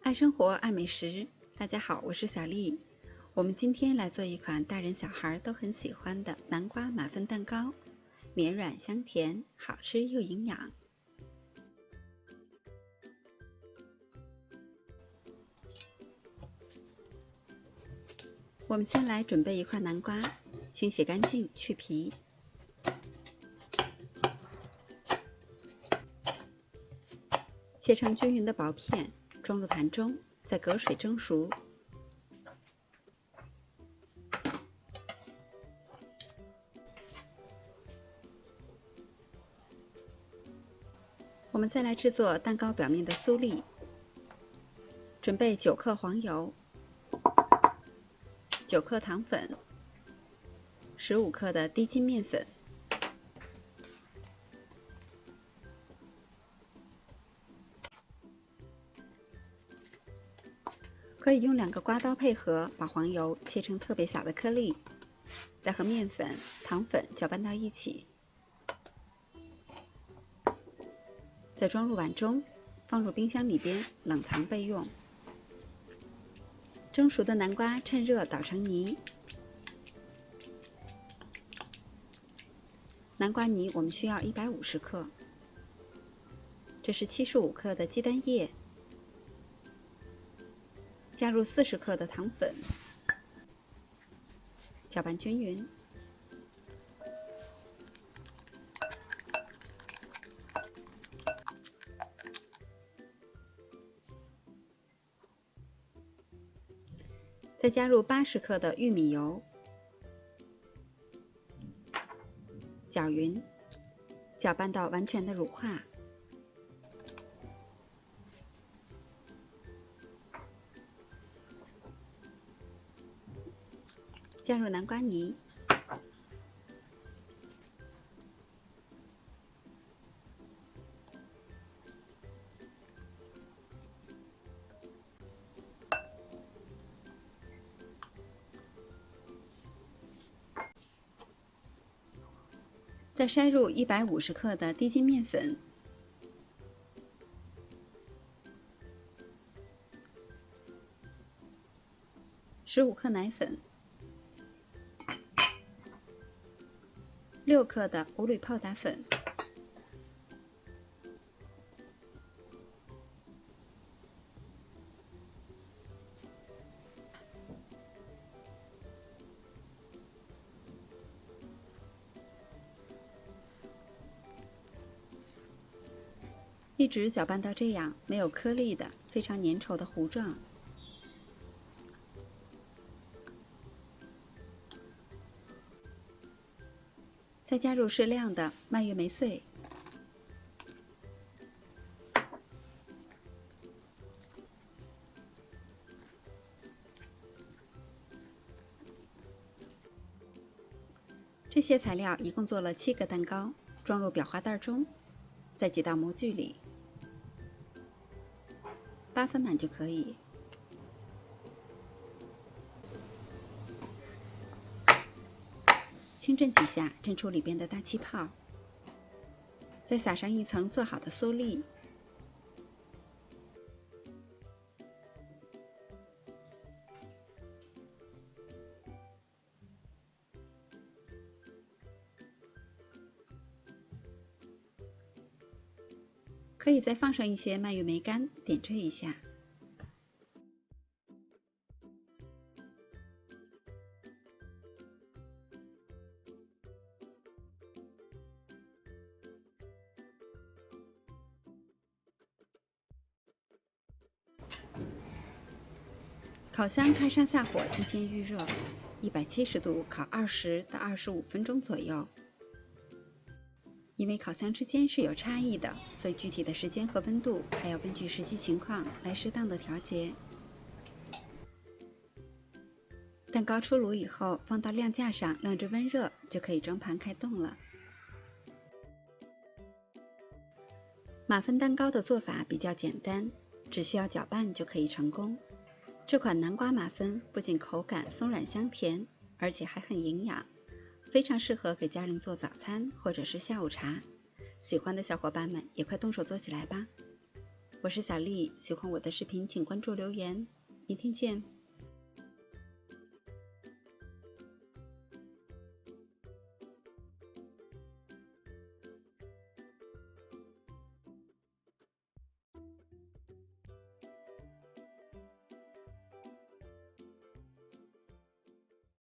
爱生活，爱美食。大家好，我是小丽。我们今天来做一款大人小孩都很喜欢的南瓜马芬蛋糕，绵软香甜，好吃又营养。我们先来准备一块南瓜，清洗干净，去皮。切成均匀的薄片，装入盘中，再隔水蒸熟。我们再来制作蛋糕表面的酥粒。准备9克黄油、9克糖粉、15克的低筋面粉。可以用2个刮刀配合，把黄油切成特别小的颗粒，再和面粉、糖粉搅拌到一起，再装入碗中，放入冰箱里边冷藏备用。蒸熟的南瓜趁热捣成泥，南瓜泥我们需要150克，这是75克的鸡蛋液。加入40克的糖粉，搅拌均匀。再加入80克的玉米油，搅匀，搅拌到完全的乳化。加入南瓜泥，再筛入150克的低筋面粉，15克奶粉，6克的五铝泡打粉，一直搅拌到这样没有颗粒的、非常粘稠的糊状。再加入适量的蔓越莓碎，这些材料一共做了7个蛋糕，装入裱花袋中，再挤到模具里，8分满就可以。轻震几下，震出里边的大气泡，再撒上一层做好的酥粒，可以再放上一些蔓越莓干，点缀一下。烤箱开上下火，提前预热，170度烤20到25分钟左右。因为烤箱之间是有差异的，所以具体的时间和温度还要根据实际情况来适当的调节。蛋糕出炉以后，放到晾架上晾着温热，就可以蒸盘开动了。马芬蛋糕的做法比较简单，只需要搅拌就可以成功。这款南瓜马芬不仅口感松软香甜，而且还很营养，非常适合给家人做早餐或者是下午茶。喜欢的小伙伴们也快动手做起来吧！我是小丽，喜欢我的视频请关注留言，明天见。